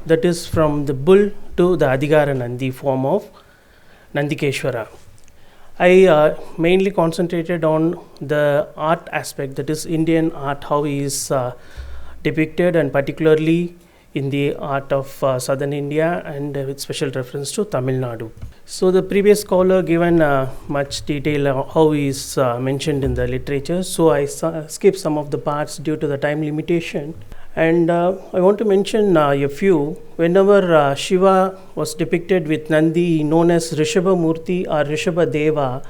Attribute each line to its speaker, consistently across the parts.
Speaker 1: that is from the bull to the Adhikara Nandi form of Nandikeshwara. I mainly concentrated on the art aspect, that is Indian art, how he is depicted, and particularly in the art of southern India, and with special reference to Tamil Nadu. So the previous scholar given much detail how he is mentioned in the literature, so I skip some of the parts due to the time limitation. And I want to mention a few. Whenever Shiva was depicted with Nandi, known as Rishabha Murti or Rishabha Deva,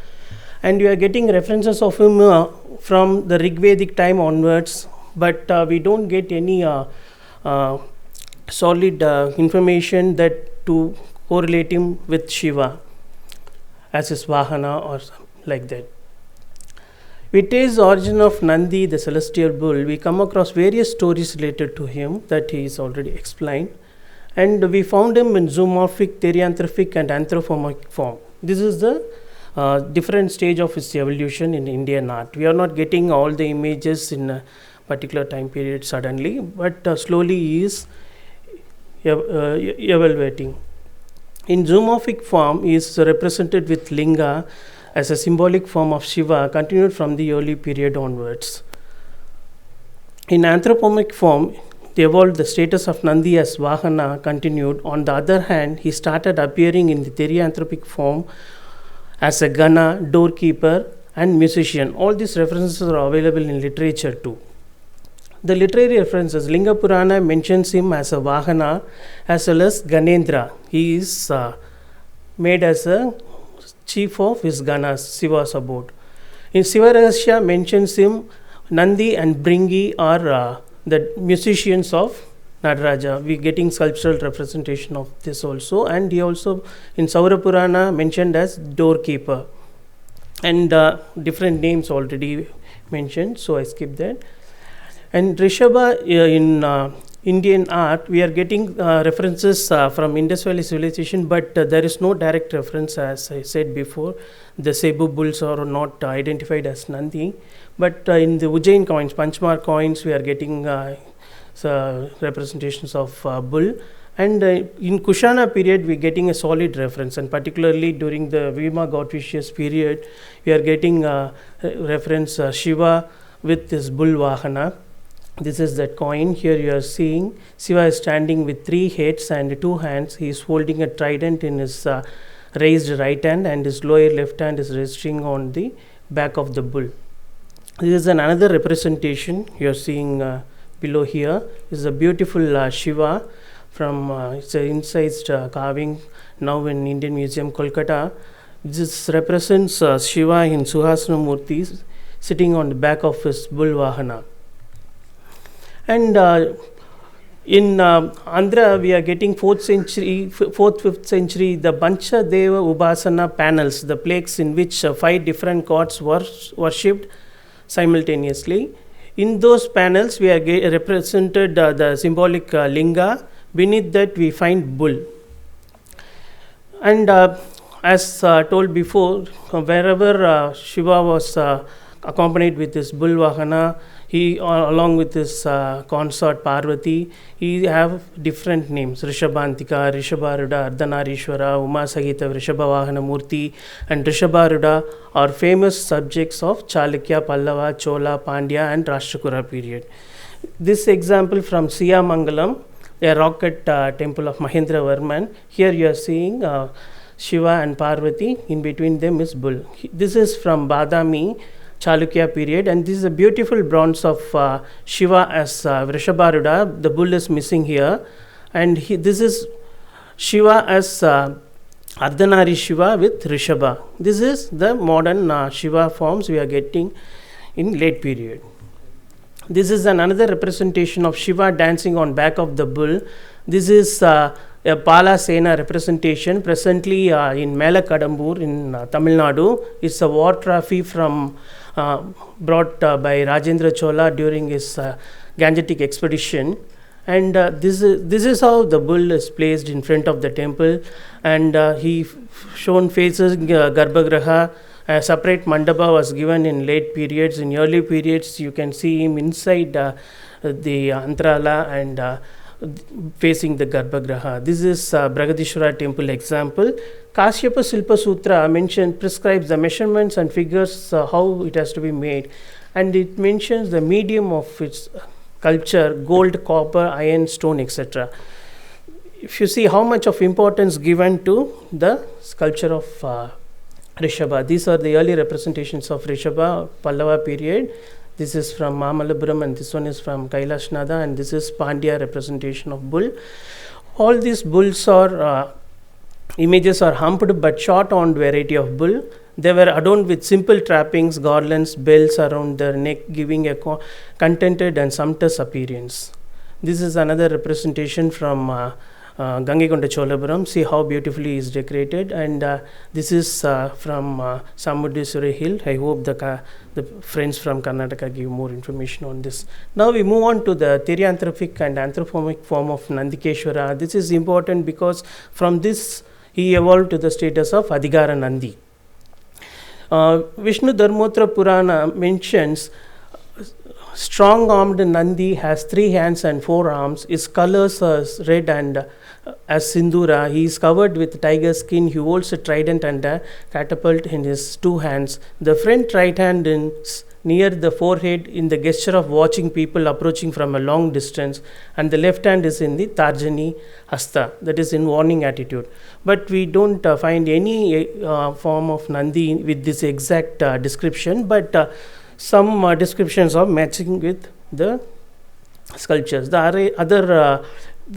Speaker 1: and you are getting references of him from the Rig Vedic time onwards, but we don't get any solid information that to correlate him with Shiva as his Vahana or like that. With his origin of Nandi, the celestial bull, we come across various stories related to him that he is already explained, and we found him in zoomorphic, therianthropic and anthropomorphic form. This is the different stage of his evolution in Indian art. We are not getting all the images in a particular time period suddenly, but slowly he is evaluating. In zoomorphic form, he is represented with Linga as a symbolic form of Shiva, continued from the early period onwards. In anthropomorphic form, they evolved the status of Nandi as Vahana continued. On the other hand, he started appearing in the therianthropic form as a Gana, doorkeeper and musician. All these references are available in literature too. The literary references, Linga Purana mentions him as a Vahana as well as Ganendra. He is made as a chief of his Ganas, Shiva's abode. In Shiva Rahasya mentions him, Nandi and Bringi are the musicians of Nadaraja. We are getting sculptural representation of this also, and he also in Saura Purana mentioned as doorkeeper, and different names already mentioned, so I skip that. And Rishabha in Indian art, we are getting references from Indus Valley civilization, but there is no direct reference, as I said before. The Cebu bulls are not identified as Nandi, but in the Ujjain coins, Panchmar coins, we are getting representations of bull. And in Kushana period, we are getting a solid reference, and particularly during the Vima Godvicious period, we are getting reference Shiva with this bull Vahana. This is that coin. Here you are seeing Shiva is standing with 3 heads and 2 hands. He is holding a trident in his raised right hand, and his lower left hand is resting on the back of the bull. This is another representation you are seeing below here. This is a beautiful Shiva from it's an incised carving now in Indian Museum, Kolkata. This represents Shiva in Suhasana Murti sitting on the back of his bull Vahana. And in Andhra, we are getting 4th, 5th century, the Pancha Deva Upasana panels, the plaques in which 5 different gods were worshipped simultaneously. In those panels, we are represented the symbolic linga. Beneath that, we find bull. And as told before, wherever Shiva was accompanied with his bull Vahana, he along with his consort Parvati, he have different names: Rishabhantika, Rishabharuda, Ardhanarishwara, Uma Sahita, Rishabhavahana Murti, and Rishabharuda are famous subjects of Chalukya, Pallava, Chola, Pandya and Rashtrakuta period. This example from Siyamangalam, a rock cut temple of Mahendra Varman. Here you are seeing Shiva and Parvati, in between them is bull. This is from Badami, Chalukya period, and this is a beautiful bronze of Shiva as Vrishabharuda. The bull is missing here, and this is Shiva as Ardhanari Shiva with Rishabha. This is the modern Shiva forms we are getting in late period. This is another representation of Shiva dancing on back of the bull. This is a Pala Sena representation presently in Melakadambur in Tamil Nadu. It's a war trophy from brought by Rajendra Chola during his Gangetic expedition. And this is how the bull is placed in front of the temple, and he shown faces Garbhagriha. A separate mandapa was given in late periods. In early periods, you can see him inside the antrala, and facing the Garbhagriha. This is Bragadishwara temple example. Kashyapa Silpa Sutra prescribes the measurements and figures how it has to be made, and it mentions the medium of its sculpture: gold, copper, iron, stone, etc. If you see how much of importance given to the sculpture of Rishabha. These are the early representations of Rishabha, Pallava period. This is from Mamallapuram and this one is from Kailashnada, and this is Pandya representation of bull. All these bulls are images are humped but short on variety of bull. They were adorned with simple trappings, garlands, bells around their neck, giving a contented and sumptuous appearance. This is another representation from Gangikonda Cholapuram. See how beautifully is decorated, and this is from Samudiswari Hill. I hope the friends from Karnataka give more information on this. Now we move on to the therianthropic and anthropomorphic form of Nandikeshwara. This is important because from this he evolved to the status of Adhikara Nandi. Vishnu Dharmottara Purana mentions strong-armed Nandi has 3 hands and 4 arms. His colors are red and as Sindura. He is covered with tiger skin. He holds a trident and a catapult in his 2 hands. The front right hand is near the forehead in the gesture of watching people approaching from a long distance, and the left hand is in the Tarjani Hasta, that is in warning attitude. But we don't find any form of Nandi with this exact description, but some descriptions are matching with the sculptures. The other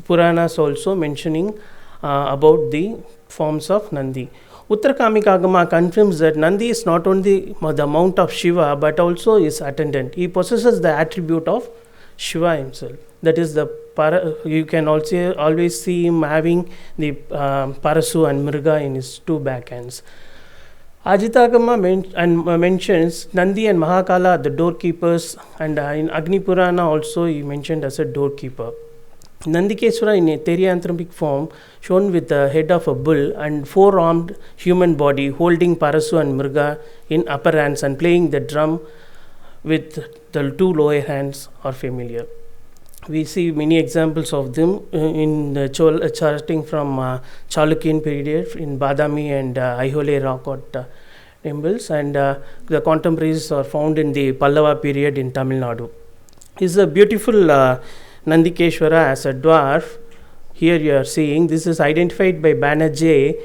Speaker 1: Puranas also mentioning about the forms of Nandi. Uttarakamika Agama confirms that Nandi is not only the mount of Shiva but also his attendant. He possesses the attribute of Shiva himself. That is you can also always see him having the Parasu and Mriga in his 2 backhands. Ajitagama mentions Nandi and Mahakala, the doorkeepers, and in Agni Purana also he mentioned as a doorkeeper. Nandikeshwara in a therianthropic form shown with the head of a bull and 4-armed human body holding Parasu and Mriga in upper hands and playing the drum with the 2 lower hands are familiar. We see many examples of them in the charting from Chalukyan period in Badami and Aihole rock art temples, and the contemporaries are found in the Pallava period in Tamil Nadu. This is a beautiful Nandikeshwara as a dwarf. Here you are seeing this is identified by Banerjee.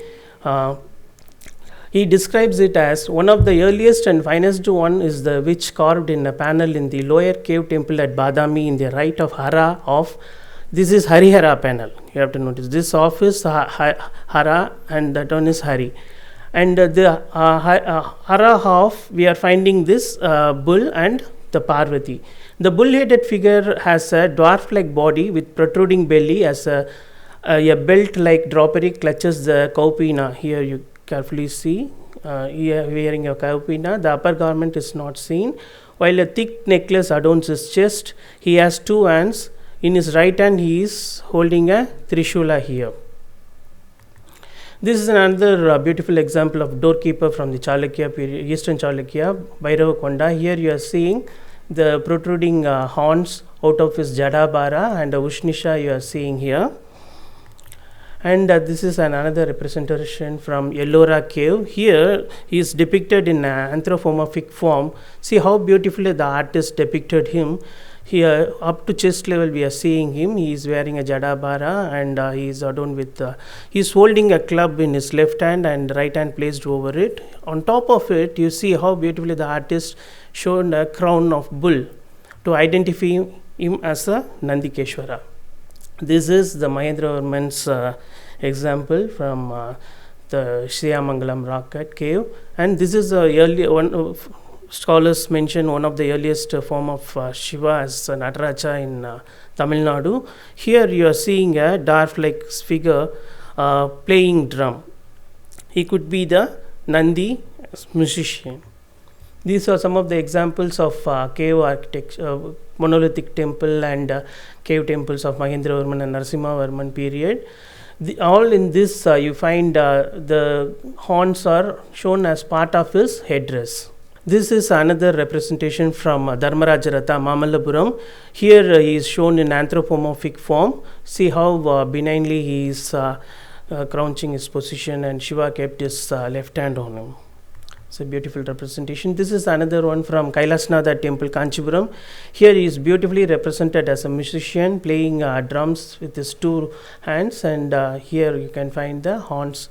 Speaker 1: He describes it as one of the earliest and finest one is the which carved in a panel in the lower cave temple at Badami in the right of Hara of. This is Harihara panel. You have to notice this off is Hara and that one is Hari. And the Hara half we are finding this bull and the Parvati. The bull-headed figure has a dwarf-like body with protruding belly as a belt-like drapery clutches the kaupina. Here you carefully see wearing a kaupina. The upper garment is not seen. While a thick necklace adorns his chest, he has 2 hands. In his right hand he is holding a trishula here. This is another beautiful example of doorkeeper from the Chalukya period, Eastern Chalukya, Bhairavakonda. Here you are seeing the protruding horns out of his Jadabara and Ushnisha you are seeing here. And this is another representation from Ellora cave. Here he is depicted in anthropomorphic form. See how beautifully the artist depicted him. Here up to chest level we are seeing him. He is wearing a Jadabara and he is adorned with he is holding a club in his left hand and right hand placed over it. On top of it you see how beautifully the artist shown a crown of bull to identify him as a Nandikeshwara. This is the Mahendravarman's example from the Shriyamangalam rock cut cave, and this is the early one. Scholars mention one of the earliest form of Shiva as Nataraja in Tamil Nadu. Here you are seeing a dwarf-like figure playing drum. He could be the Nandi musician. These are some of the examples of cave architecture, monolithic temple and cave temples of Mahendravarman and Narasimhavarman period. All in this you find the horns are shown as part of his headdress. This is another representation from Dharmarajaratha, Mamallapuram. Here he is shown in anthropomorphic form. See how benignly he is crouching his position, and Shiva kept his left hand on him. It's a beautiful representation. This is another one from Kailasnatha temple, Kanchipuram. Here he is beautifully represented as a musician playing drums with his two hands, and here you can find the horns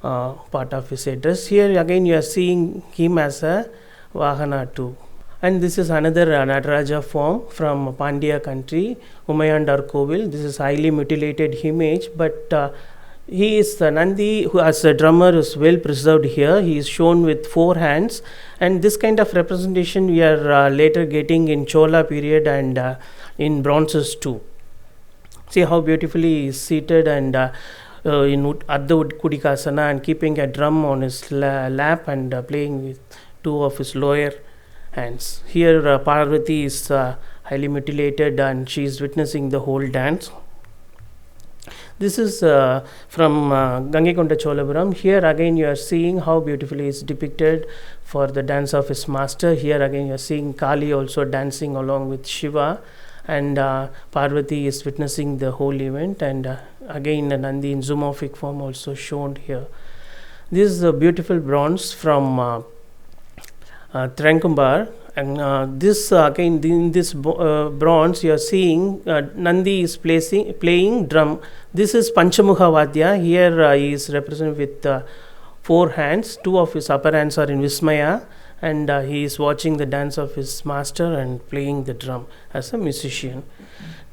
Speaker 1: part of his headdress. Here again you are seeing him as a Vahana too. And this is another Nataraja form from Pandya country, Umayandar Kovil. This is highly mutilated image, but he is the Nandi who, as a drummer, is well preserved here. He is shown with four hands, and this kind of representation we are later getting in Chola period and in bronzes too. See how beautifully he is seated and in Ardha Kudikasana, and keeping a drum on his lap and playing with two of his lower hands. Here Parvati is highly mutilated and she is witnessing the whole dance. This is from Gangekonda Cholapuram. Here again you are seeing how beautifully is depicted for the dance of his master. Here again you are seeing Kali also dancing along with Shiva, and Parvati is witnessing the whole event, and again Nandi in zoomorphic form also shown here. This is a beautiful bronze from Trankumbar, and this again in this bronze you are seeing Nandi is playing drum. This is Panchamukha Vadya. Here he is represented with four hands. Two of his upper hands are in Vismaya, and he is watching the dance of his master and playing the drum as a musician.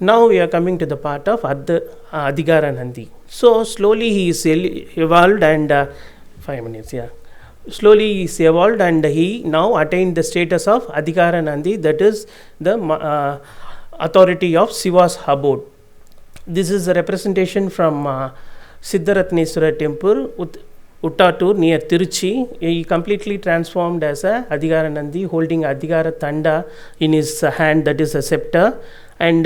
Speaker 1: Now we are coming to the part of Adhikara Nandi. So slowly he is evolved, and 5 minutes, yeah. Slowly he is evolved, and he now attained the status of Adhikara Nandi, that is the authority of Shiva's abode. This is a representation from Siddharatneswara temple, Uttatur near Tiruchi. He completely transformed as a Adhikara Nandi, holding Adhikara Tanda in his hand, that is a scepter. And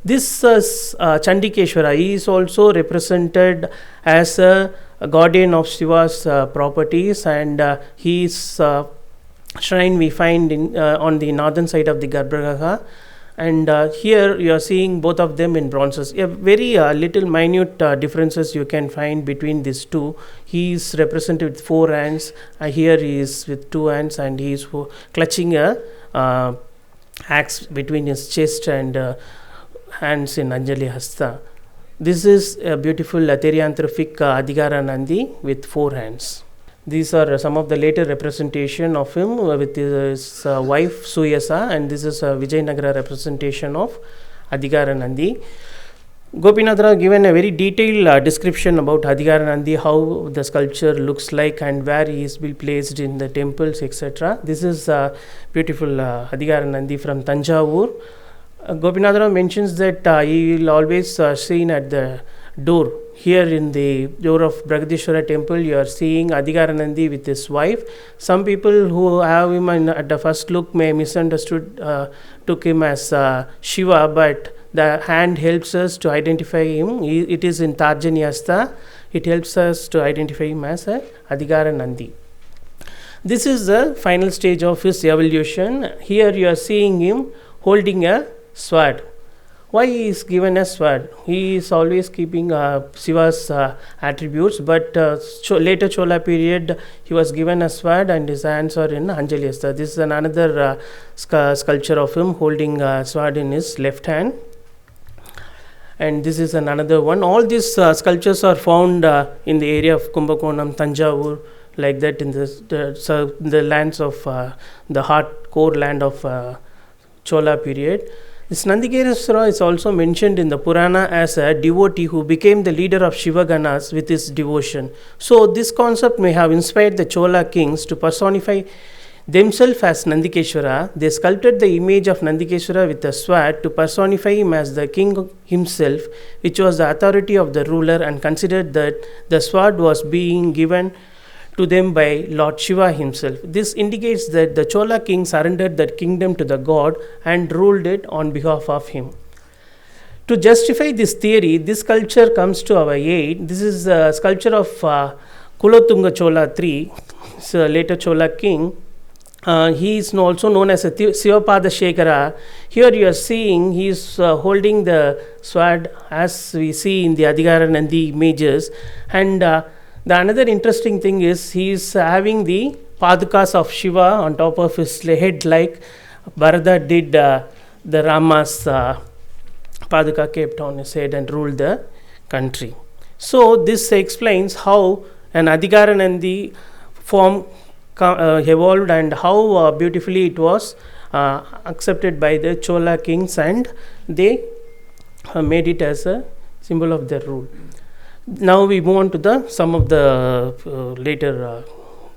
Speaker 1: this Chandikeshwara, he is also represented as a guardian of Shiva's properties, and his shrine we find in, on the northern side of the Garbhagriha. And here you are seeing both of them in bronzes. Very little minute differences you can find between these two. He is represented with four hands, here he is with two hands, and he is clutching a axe between his chest and hands in Anjali Hasta. This is a beautiful therianthropic Adhikara Nandi with four hands. These are some of the later representation of him with his wife Suyasa, and this is a Vijayanagara representation of Adhikara Nandi. Gopinathra given a very detailed description about Adhikara Nandi, how the sculpture looks like and where he is be placed in the temples, etc. This is beautiful Adhikara Nandi from Tanjavur. Gopinathra mentions that he will always seen at the door. Here in the door of Bragadishwara temple, you are seeing Adhikara Nandi with his wife. Some people who have him at the first look may misunderstood, took him as Shiva, but the hand helps us to identify him. It is in Tarjani Hasta. It helps us to identify him as Adhikara Nandi. This is the final stage of his evolution. Here you are seeing him holding a sword. Why he is given a sword? He is always keeping Shiva's attributes, but later Chola period he was given a sword and his hands are in Anjali Hasta. This is another sculpture of him holding a sword in his left hand. And this is another one. All these sculptures are found in the area of Kumbakonam, Tanjavur, like that in the lands of the hardcore land of Chola period. This Nandikeshwara is also mentioned in the Purana as a devotee who became the leader of Shiva Ganas with his devotion. So this concept may have inspired the Chola kings to personify themselves as Nandikeshwara. They sculpted the image of Nandikeshwara with a sword to personify him as the king himself, which was the authority of the ruler, and considered that the sword was being given to them by Lord Shiva himself. This indicates that the Chola king surrendered that kingdom to the god and ruled it on behalf of him. To justify this theory, this sculpture comes to our aid. This is a sculpture of Kulothunga Chola III, later Chola king. He is also known as a Sivapadashekara. Here you are seeing he is holding the sword as we see in the Adhikara Nandi images. And the another interesting thing is he is having the padukas of Shiva on top of his head, like Bharata did the Rama's paduka kept on his head and ruled the country. So this explains how an Adhikara Nandi form evolved and how beautifully it was accepted by the Chola kings, and they made it as a symbol of their rule. Now we move on to some of the later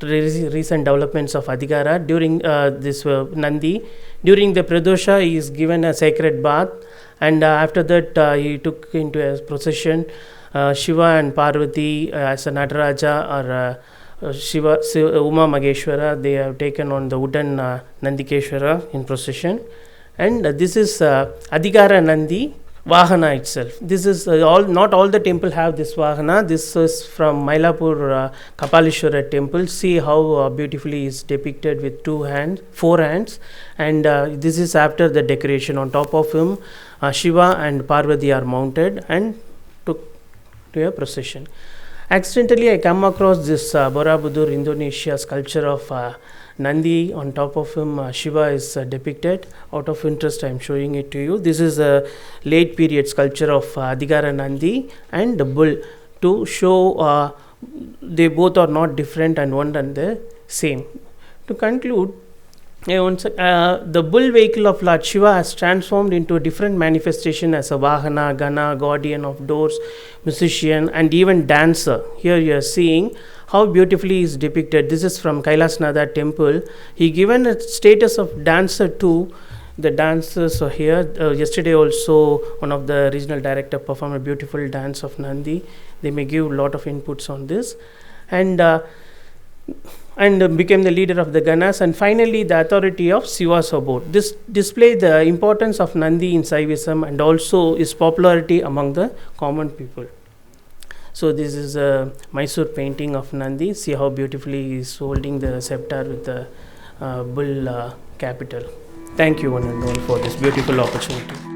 Speaker 1: recent developments of Adhikara. During this Nandi, during the Pradosha, he is given a sacred bath, and after that he took into a procession Shiva and Parvati as a Nataraja or Shiva, Uma Maheshwara. They have taken on the wooden Nandikeshwara in procession, and this is Adhikara Nandi Vahana itself. This is not all the temple have this Vahana. This is from Mylapore Kapaleshwara temple. See how beautifully is depicted with 4 hands, and this is after the decoration. On top of him, Shiva and Parvati are mounted and took to a procession. Accidentally, I come across this Borobudur, Indonesia sculpture of Nandi. On top of him, Shiva is depicted. Out of interest, I am showing it to you. This is a late period sculpture of Adhikara Nandi and the bull, to show they both are not different and one and the same. To conclude, the bull vehicle of Lord Shiva has transformed into a different manifestation as a Vahana, Gana, guardian of doors, musician, and even dancer. Here you are seeing how beautifully is depicted. This is from Kailasnatha temple. He given a status of dancer to the dancers here. Yesterday also one of the regional director performed a beautiful dance of Nandi. They may give a lot of inputs on this, and became the leader of the Ganas, and finally the authority of Shiva's abode. This displayed the importance of Nandi in Saivism and also his popularity among the common people. So this is a Mysore painting of Nandi. See how beautifully he is holding the scepter with the bull capital. Thank you one and all for this beautiful opportunity.